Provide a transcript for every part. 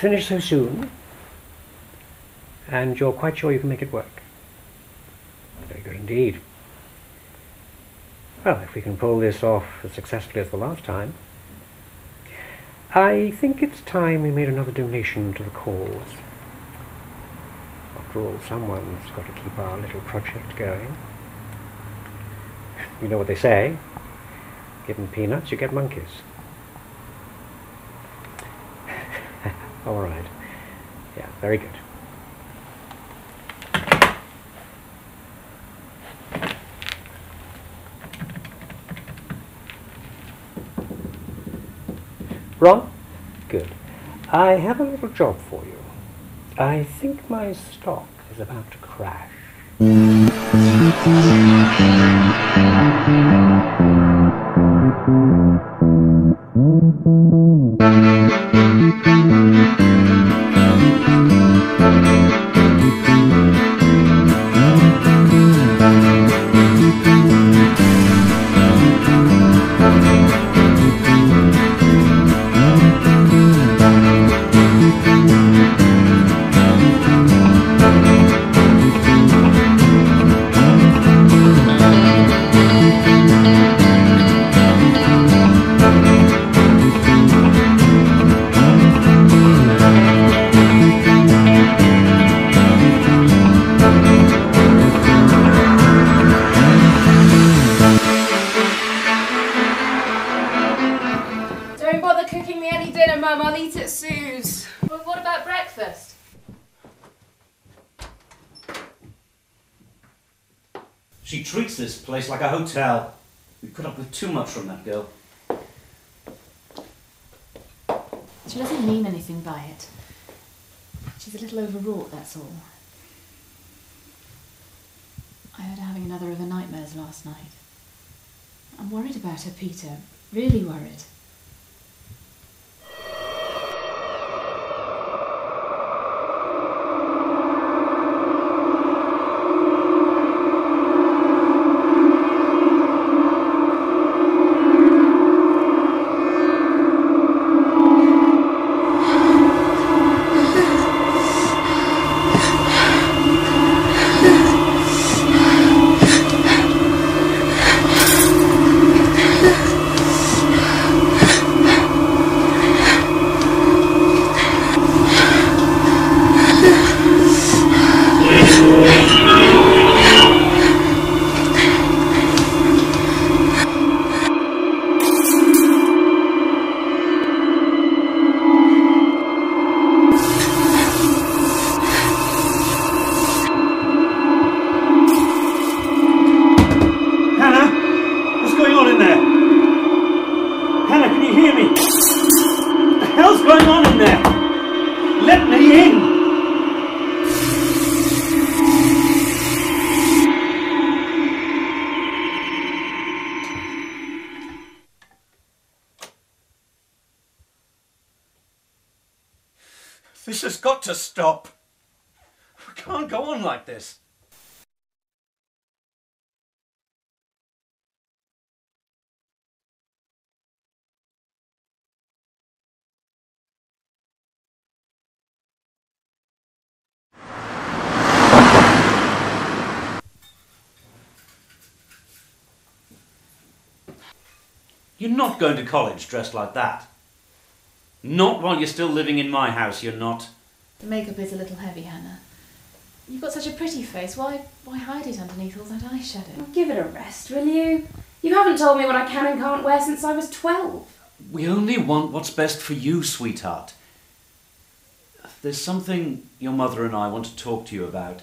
finished so soon, and you're quite sure you can make it work? Very good indeed. Well, if we can pull this off as successfully as the last time, I think it's time we made another donation to the cause. After all, someone's got to keep our little project going. You know what they say, given peanuts you get monkeys. All right. Yeah, very good. Ron? Good. I have a little job for you. I think my stock is about to crash. She treats this place like a hotel. We put up with too much from that girl. She doesn't mean anything by it. She's a little overwrought, that's all. I heard her having another of her nightmares last night. I'm worried about her, Peter. Really worried. This has got to stop. We can't go on like this. You're not going to college dressed like that. Not while you're still living in my house, you're not. The makeup is a little heavy, Hannah. You've got such a pretty face. Why hide it underneath all that eyeshadow? Well, give it a rest, will you? You haven't told me what I can and can't wear since I was 12. We only want what's best for you, sweetheart. There's something your mother and I want to talk to you about.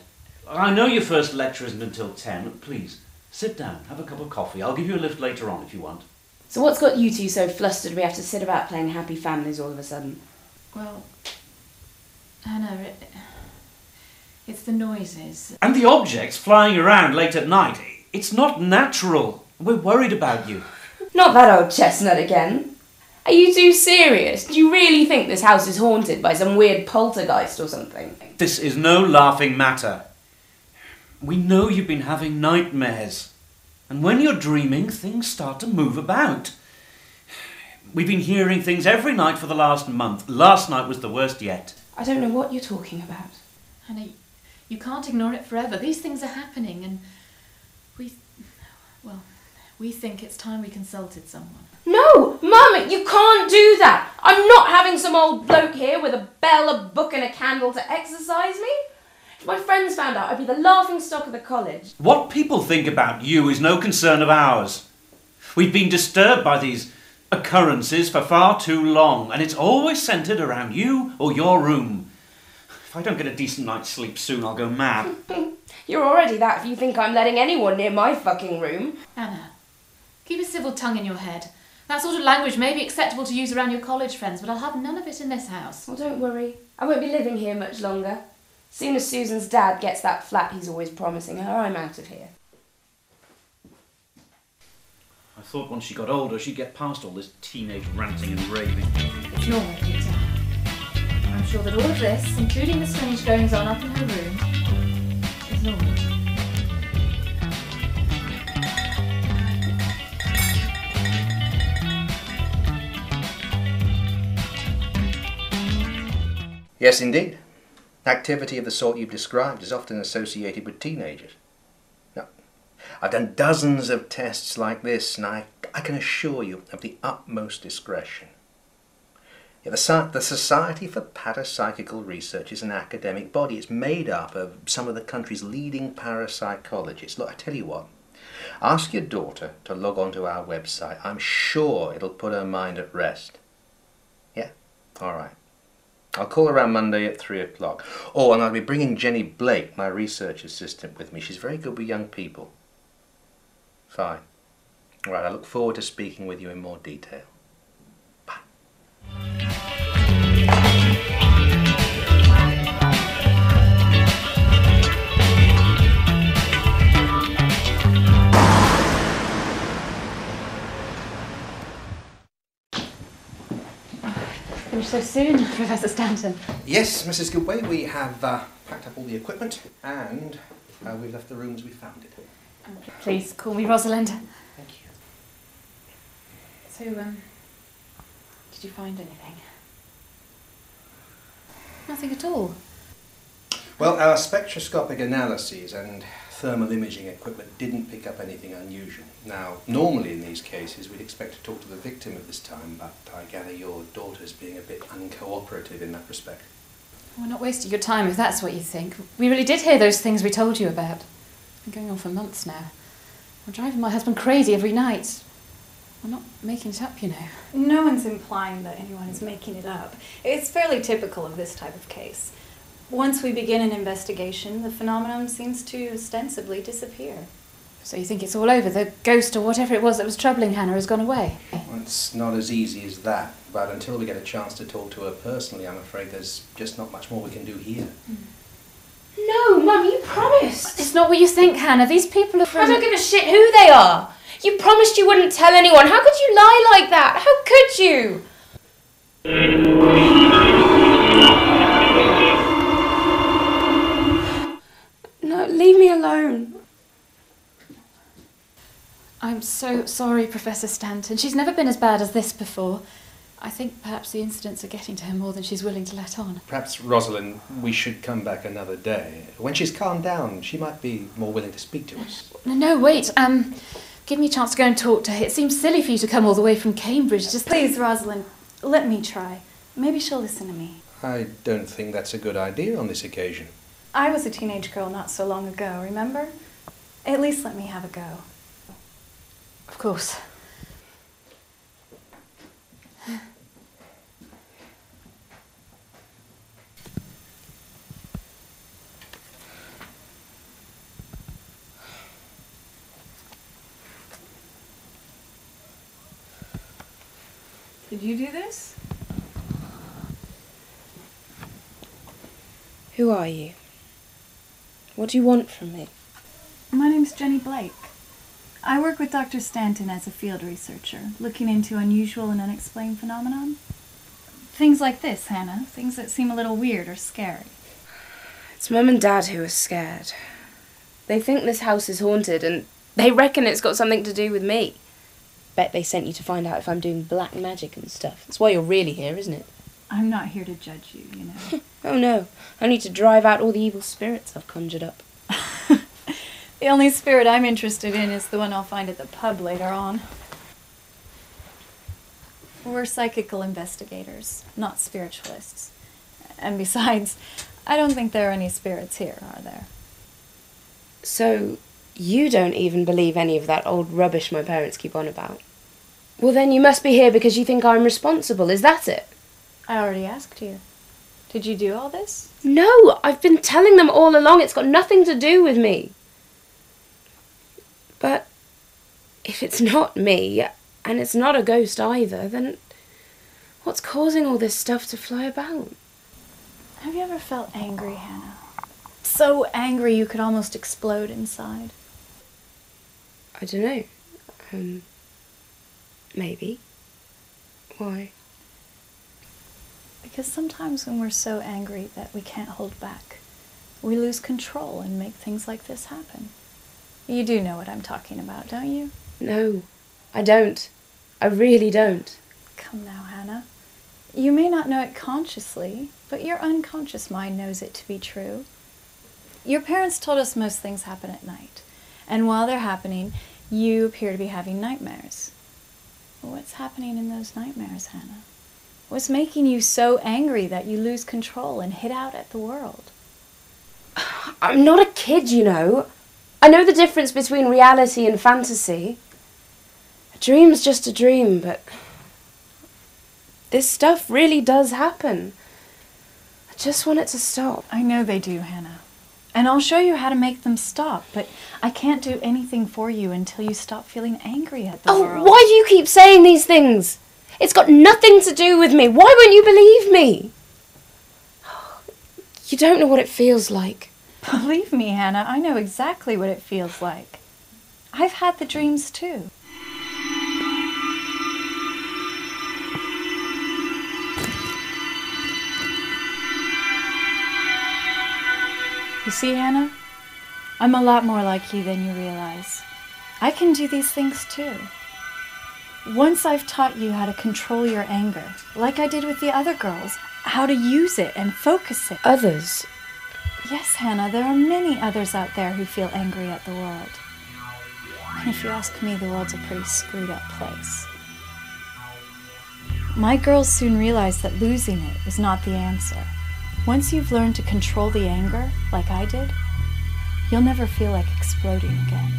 I know your first lecture isn't until 10, but please, sit down, have a cup of coffee. I'll give you a lift later on if you want. So what's got you two so flustered we have to sit about playing happy families all of a sudden? Well, Hannah, it's the noises. And the objects flying around late at night. It's not natural. We're worried about you. Not that old chestnut again. Are you two serious? Do you really think this house is haunted by some weird poltergeist or something? This is no laughing matter. We know you've been having nightmares. And when you're dreaming, things start to move about. We've been hearing things every night for the last month. Last night was the worst yet. I don't know what you're talking about. Hannah, you can't ignore it forever. These things are happening and we think it's time we consulted someone. No! Mum, you can't do that! I'm not having some old bloke here with a bell, a book and a candle to exercise me. If my friends found out, I'd be the laughingstock of the college. What people think about you is no concern of ours. We've been disturbed by these occurrences for far too long, and it's always centred around you or your room. If I don't get a decent night's sleep soon, I'll go mad. You're already that if you think I'm letting anyone near my fucking room. Anna, keep a civil tongue in your head. That sort of language may be acceptable to use around your college friends, but I'll have none of it in this house. Well, don't worry. I won't be living here much longer. Soon as Susan's dad gets that flat he's always promising her, I'm out of here. I thought once she got older, she'd get past all this teenage ranting and raving. It's normal, Peter. I'm sure that all of this, including the strange goings-on up in her room, is normal. Yes, indeed. Activity of the sort you've described is often associated with teenagers. Now, I've done dozens of tests like this, and I can assure you of the utmost discretion. Yeah, the Society for Parapsychical Research is an academic body. It's made up of some of the country's leading parapsychologists. Look, I tell you what, ask your daughter to log on to our website. I'm sure it'll put her mind at rest. Yeah? All right. I'll call around Monday at 3 o'clock. Oh, and I'll be bringing Jenny Blake, my research assistant, with me. She's very good with young people. Fine. All right, I look forward to speaking with you in more detail. Bye. Finished so soon, Professor Stanton. Yes, Mrs. Goodway, we have packed up all the equipment and we've left the room as we found it. Please call me Rosalind. Thank you. So, did you find anything? Nothing at all. Well, our spectroscopic analyses and thermal imaging equipment didn't pick up anything unusual. Now, normally in these cases we'd expect to talk to the victim at this time, but I gather your daughter's being a bit uncooperative in that respect. We're not wasting your time if that's what you think. We really did hear those things we told you about. It's been going on for months now. I'm driving my husband crazy every night. I'm not making it up, you know. No one's implying that anyone is making it up. It's fairly typical of this type of case. Once we begin an investigation, the phenomenon seems to ostensibly disappear. So you think it's all over? The ghost or whatever it was that was troubling Hannah has gone away? Well, it's not as easy as that, but until we get a chance to talk to her personally, I'm afraid there's just not much more we can do here. No, Mum, you promised. It's not what you think, Hannah. These people are I don't give a shit who they are. You promised you wouldn't tell anyone. How could you lie like that? How could you? No, leave me alone. I'm so sorry, Professor Stanton. She's never been as bad as this before. I think perhaps the incidents are getting to her more than she's willing to let on. Perhaps, Rosalind, we should come back another day. When she's calmed down, she might be more willing to speak to us. No, wait. Give me a chance to go and talk to her. It seems silly for you to come all the way from Cambridge. Just Please, Rosalind, let me try. Maybe she'll listen to me. I don't think that's a good idea on this occasion. I was a teenage girl not so long ago, remember? At least let me have a go. Of course. Did you do this? Who are you? What do you want from me? My name's Jenny Blake. I work with Dr. Stanton as a field researcher, looking into unusual and unexplained phenomenon. Things like this, Hannah. Things that seem a little weird or scary. It's Mum and Dad who are scared. They think this house is haunted and they reckon it's got something to do with me. Bet they sent you to find out if I'm doing black magic and stuff. That's why you're really here, isn't it? I'm not here to judge you, you know. Oh no, only to drive out all the evil spirits I've conjured up. The only spirit I'm interested in is the one I'll find at the pub later on. We're psychical investigators, not spiritualists. And besides, I don't think there are any spirits here, are there? So, you don't even believe any of that old rubbish my parents keep on about? Well then you must be here because you think I'm responsible, is that it? I already asked you. Did you do all this? No, I've been telling them all along it's got nothing to do with me. But if it's not me, and it's not a ghost either, then what's causing all this stuff to fly about? Have you ever felt angry, Hannah? So angry you could almost explode inside. I don't know. Maybe. Why? Because sometimes when we're so angry that we can't hold back, we lose control and make things like this happen. You do know what I'm talking about, don't you? No, I don't. I really don't. Come now, Hannah. You may not know it consciously, but your unconscious mind knows it to be true. Your parents told us most things happen at night, and while they're happening, you appear to be having nightmares. What's happening in those nightmares, Hannah? What's making you so angry that you lose control and hit out at the world? I'm not a kid, you know. I know the difference between reality and fantasy. A dream's just a dream, but this stuff really does happen. I just want it to stop. I know they do, Hannah. And I'll show you how to make them stop, but I can't do anything for you until you stop feeling angry at the world. Why do you keep saying these things? It's got nothing to do with me. Why won't you believe me? You don't know what it feels like. Believe me, Hannah, I know exactly what it feels like. I've had the dreams too. You see, Hannah? I'm a lot more like you than you realize. I can do these things too. Once I've taught you how to control your anger, like I did with the other girls, how to use it and focus it. Others? Yes, Hannah, there are many others out there who feel angry at the world. And if you ask me, the world's a pretty screwed up place. My girls soon realized that losing it is not the answer. Once you've learned to control the anger, like I did, you'll never feel like exploding again.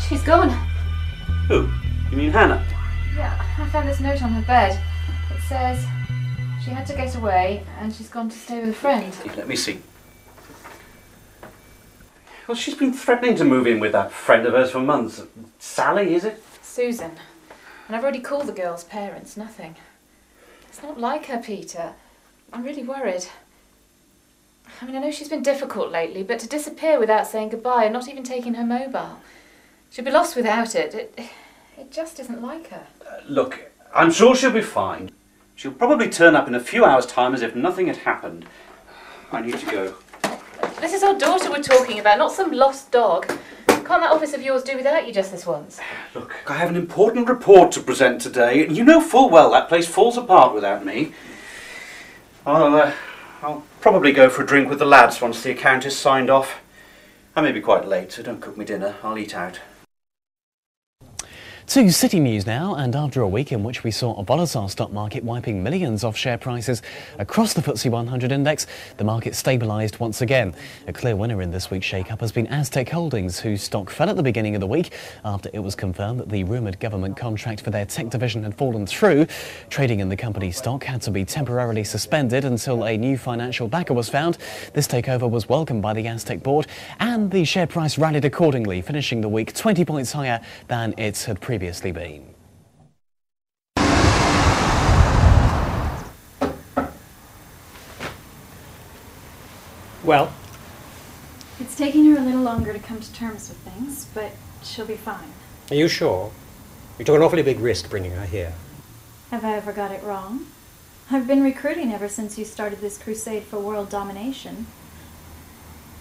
She's gone. Who? You mean Hannah? Yeah, I found this note on her bed. It says she had to get away and she's gone to stay with a friend. Let me see. Well, she's been threatening to move in with that friend of hers for months. Sally, is it? Susan. And I've already called the girl's parents. Nothing. It's not like her, Peter. I'm really worried. I mean, I know she's been difficult lately, but to disappear without saying goodbye and not even taking her mobile. She'd be lost without it. It just isn't like her. Look, I'm sure she'll be fine. She'll probably turn up in a few hours' time as if nothing had happened. I need to go. This is our daughter we're talking about, not some lost dog. Can't that office of yours do without you just this once? Look, I have an important report to present today. You know full well that place falls apart without me. I'll probably go for a drink with the lads once the account is signed off. I may be quite late, so don't cook me dinner. I'll eat out. To City News now, and after a week in which we saw a volatile stock market wiping millions off share prices across the FTSE 100 index, the market stabilised once again. A clear winner in this week's shake-up has been Aztec Holdings, whose stock fell at the beginning of the week after it was confirmed that the rumoured government contract for their tech division had fallen through. Trading in the company's stock had to be temporarily suspended until a new financial backer was found. This takeover was welcomed by the Aztec board, and the share price rallied accordingly, finishing the week 20 points higher than it had previously been. Well, It's taking her a little longer to come to terms with things, but she'll be fine. are you sure? You took an awfully big risk bringing her here. Have I ever got it wrong? I've been recruiting ever since you started this crusade for world domination.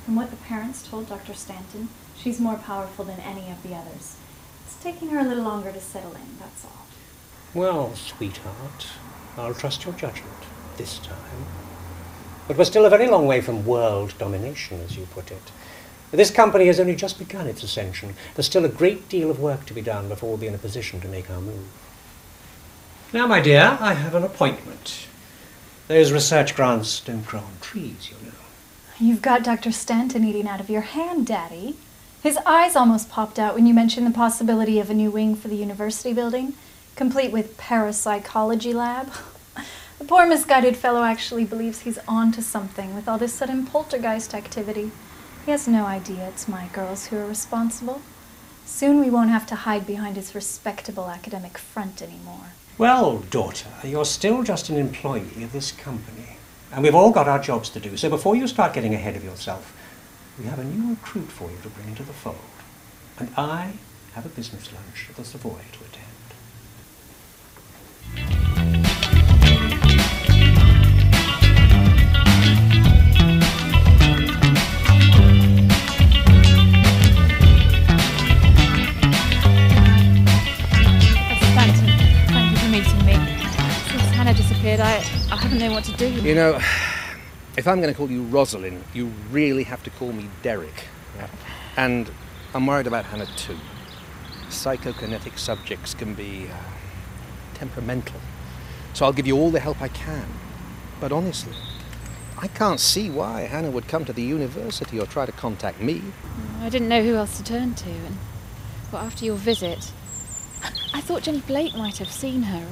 From what the parents told Dr. Stanton, she's more powerful than any of the others. Just taking her a little longer to settle in, that's all. Well, sweetheart, I'll trust your judgment this time. But we're still a very long way from world domination, as you put it. This company has only just begun its ascension. There's still a great deal of work to be done before we'll be in a position to make our move. Now, my dear, I have an appointment. Those research grants don't grow on trees, you know. You've got Dr. Stanton eating out of your hand, Daddy. His eyes almost popped out when you mentioned the possibility of a new wing for the university building, complete with parapsychology lab. The poor misguided fellow actually believes he's on to something with all this sudden poltergeist activity. He has no idea it's my girls who are responsible. Soon we won't have to hide behind his respectable academic front anymore. Well, daughter, you're still just an employee of this company. And we've all got our jobs to do, so before you start getting ahead of yourself, we have a new recruit for you to bring into the fold. And I have a business lunch at the Savoy to attend. I haven't known what to do. You know, if I'm going to call you Rosalind, you really have to call me Derek. Yeah? And I'm worried about Hannah too. Psychokinetic subjects can be temperamental. So I'll give you all the help I can. But honestly, I can't see why Hannah would come to the university or try to contact me. I didn't know who else to turn to. And well, after your visit, I thought Jenny Blake might have seen her.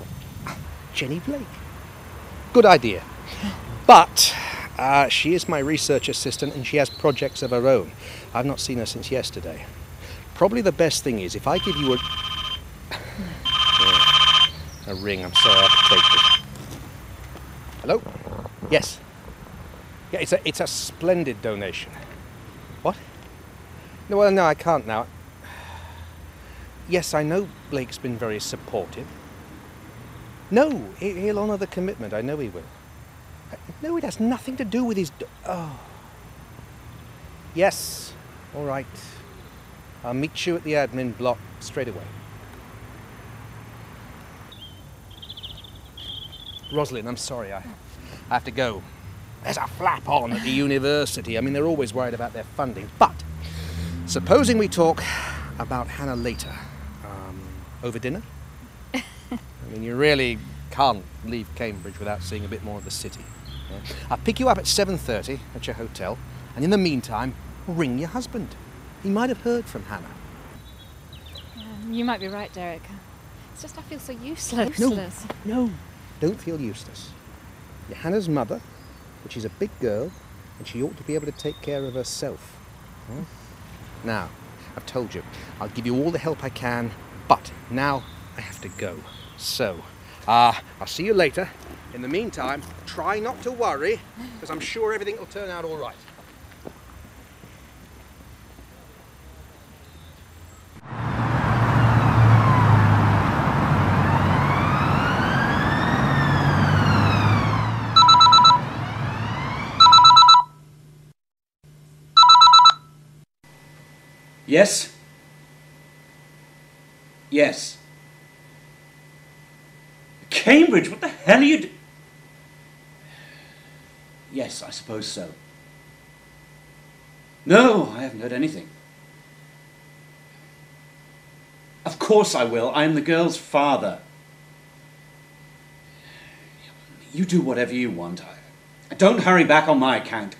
Jenny Blake? Good idea. But she is my research assistant and she has projects of her own. I've not seen her since yesterday. Probably the best thing is if I give you a ring. I'm sorry, I have to take this. Hello? Yes. Yeah, it's a splendid donation. What? No, well, no, I can't now. Yes, I know Blake's been very supportive. No, he'll honour the commitment. I know he will. No, it has nothing to do with his... Oh. Yes, all right. I'll meet you at the admin block straight away. Rosalind, I'm sorry. I have to go. There's a flap on at the university. I mean, they're always worried about their funding. But supposing we talk about Hannah later. Over dinner? I mean, you really can't leave Cambridge without seeing a bit more of the city. Yeah? I'll pick you up at 7:30 at your hotel, and in the meantime, ring your husband. He might have heard from Hannah. You might be right, Derek. It's just I feel so useless. No, don't feel useless. You're Hannah's mother, but she's a big girl, and she ought to be able to take care of herself. Yeah? Now, I've told you, I'll give you all the help I can, but now I have to go. So, I'll see you later. In the meantime, try not to worry, because I'm sure everything will turn out all right. Yes? Yes. Cambridge, what the hell are you do? Yes, I suppose so. No, I haven't heard anything. Of course I will. I am the girl's father. You do whatever you want. Don't hurry back on my account.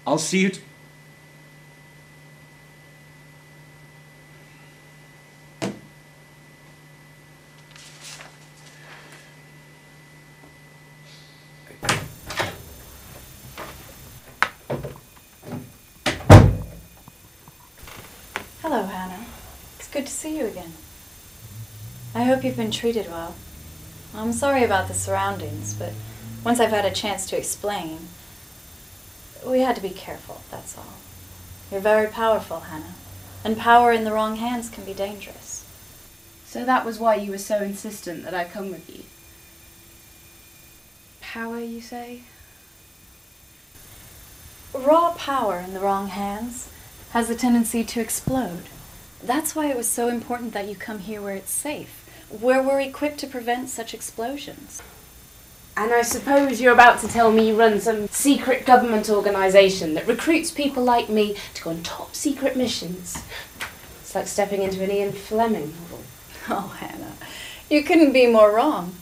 I'll see you... Hello, Hannah. It's good to see you again. I hope you've been treated well. I'm sorry about the surroundings, but once I've had a chance to explain, we had to be careful, that's all. You're very powerful, Hannah, and power in the wrong hands can be dangerous. So that was why you were so insistent that I come with you. Power, you say? Raw power in the wrong hands, has a tendency to explode. That's why it was so important that you come here where it's safe, where we're equipped to prevent such explosions. And I suppose you're about to tell me you run some secret government organisation that recruits people like me to go on top secret missions. It's like stepping into an Ian Fleming novel. Oh, Hannah, you couldn't be more wrong.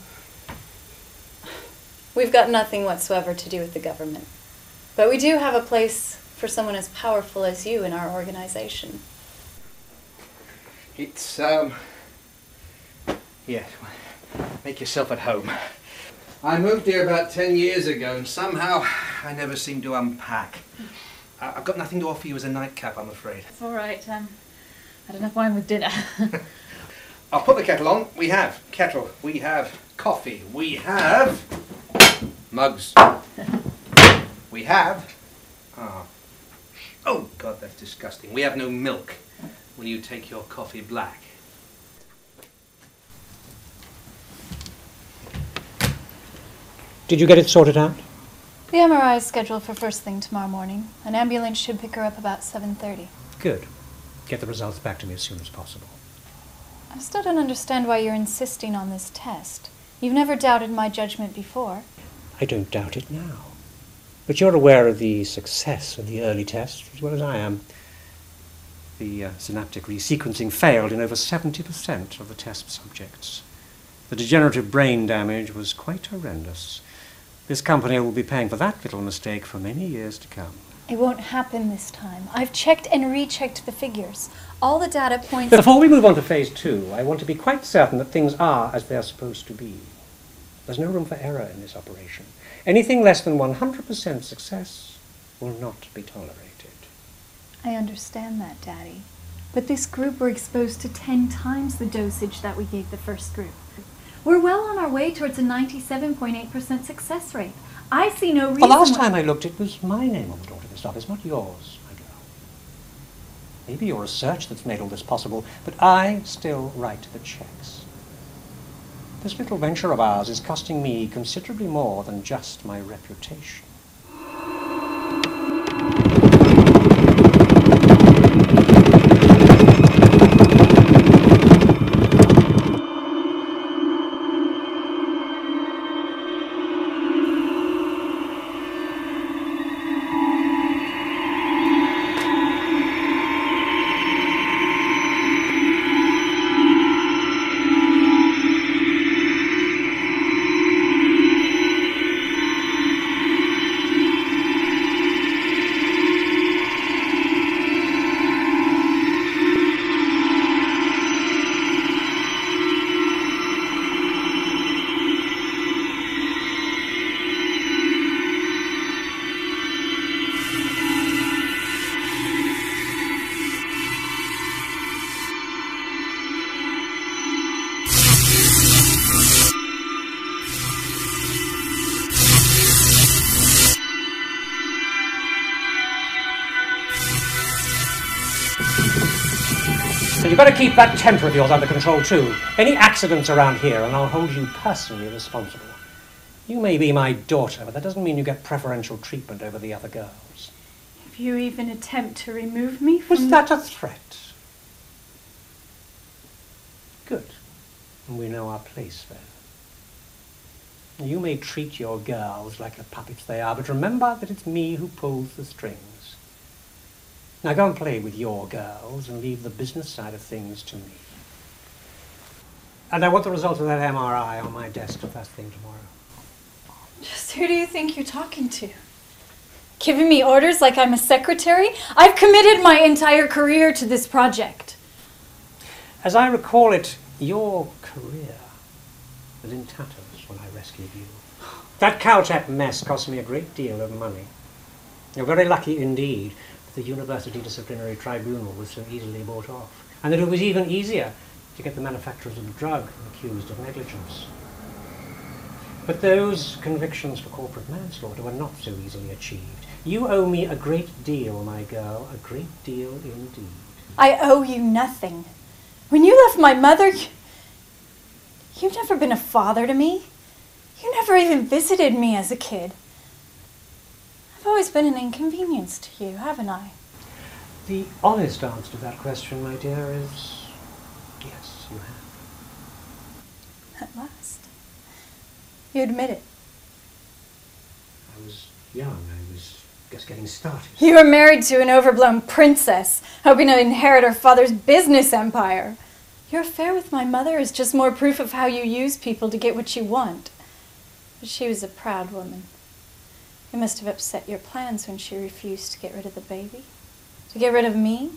We've got nothing whatsoever to do with the government. But we do have a place for someone as powerful as you in our organization. It's, yeah, make yourself at home. I moved here about 10 years ago and somehow I never seem to unpack. I've got nothing to offer you as a nightcap, I'm afraid. It's all right. I had enough wine with dinner. I'll put the kettle on. We have kettle, we have coffee, we have mugs. We have, oh God, that's disgusting. We have no milk. Will you take your coffee black? Did you get it sorted out? The MRI is scheduled for first thing tomorrow morning. An ambulance should pick her up about 7:30. Good. Get the results back to me as soon as possible. I still don't understand why you're insisting on this test. You've never doubted my judgment before. I don't doubt it now. But you're aware of the success of the early tests as well as I am. The synaptic resequencing failed in over 70% of the test subjects. The degenerative brain damage was quite horrendous. This company will be paying for that little mistake for many years to come. It won't happen this time. I've checked and rechecked the figures. All the data points... Before we move on to phase 2, I want to be quite certain that things are as they're supposed to be. There's no room for error in this operation. Anything less than 100% success will not be tolerated. I understand that, Daddy. But this group were exposed to 10 times the dosage that we gave the first group. We're well on our way towards a 97.8% success rate. I see no reason... The last time I looked, it was my name on the door to this office, not yours, my girl. Maybe your research that's made all this possible, but I still write the checks. This little venture of ours is costing me considerably more than just my reputation. So you've got to keep that temper of yours under control too. Any accidents around here and I'll hold you personally responsible. You may be my daughter, but that doesn't mean you get preferential treatment over the other girls. If you even attempt to remove me from... Was that a threat? Good. And we know our place then. You may treat your girls like the puppets they are, but remember that it's me who pulls the strings. Now go and play with your girls and leave the business side of things to me. And I want the results of that MRI on my desk first thing tomorrow. Just who do you think you're talking to? Giving me orders like I'm a secretary? I've committed my entire career to this project. As I recall it, your career was in tatters when I rescued you. That Caltech mess cost me a great deal of money. You're very lucky indeed that the University Disciplinary Tribunal was so easily bought off, and that it was even easier to get the manufacturers of the drug accused of negligence. But those convictions for corporate manslaughter were not so easily achieved. You owe me a great deal, my girl, a great deal indeed. I owe you nothing. When you left my mother, you've never been a father to me. You never even visited me as a kid. I've always been an inconvenience to you, haven't I? The honest answer to that question, my dear, is yes, you have. At last. You admit it. I was young. I was just getting started. You were married to an overblown princess, hoping to inherit her father's business empire. Your affair with my mother is just more proof of how you use people to get what you want. But she was a proud woman. It must have upset your plans when she refused to get rid of the baby. To get rid of me?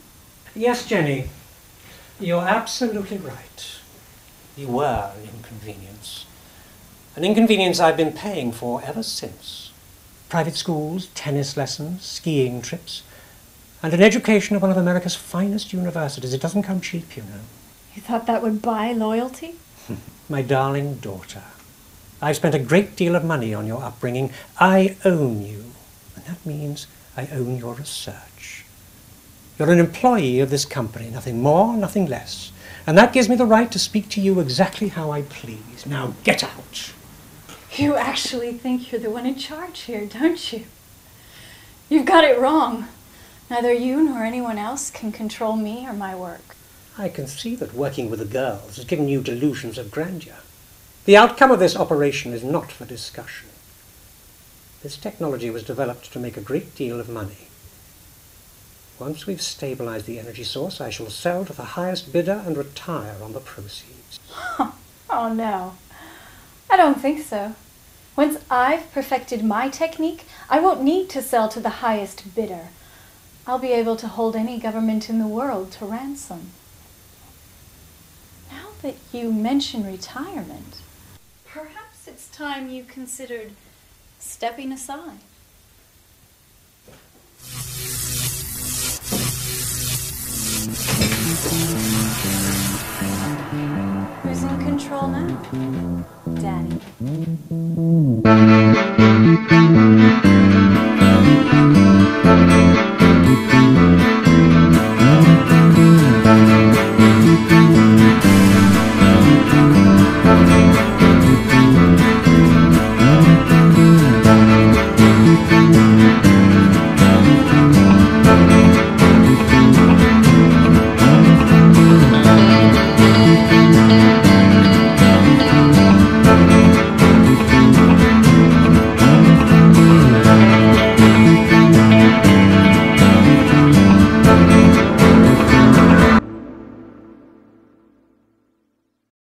Yes, Jenny. You're absolutely right. You were an inconvenience. An inconvenience I've been paying for ever since. Private schools, tennis lessons, skiing trips, and an education at one of America's finest universities. It doesn't come cheap, you know. You thought that would buy loyalty? My darling daughter, I've spent a great deal of money on your upbringing. I own you, and that means I own your research. You're an employee of this company, nothing more, nothing less. And that gives me the right to speak to you exactly how I please. Now get out. You actually think you're the one in charge here, don't you? You've got it wrong. Neither you nor anyone else can control me or my work. I can see that working with the girls has given you delusions of grandeur. The outcome of this operation is not for discussion. This technology was developed to make a great deal of money. Once we've stabilized the energy source, I shall sell to the highest bidder and retire on the proceeds. Oh no, I don't think so. Once I've perfected my technique, I won't need to sell to the highest bidder. I'll be able to hold any government in the world to ransom. Now that you mention retirement, perhaps it's time you considered stepping aside. Who's in control now? Daddy.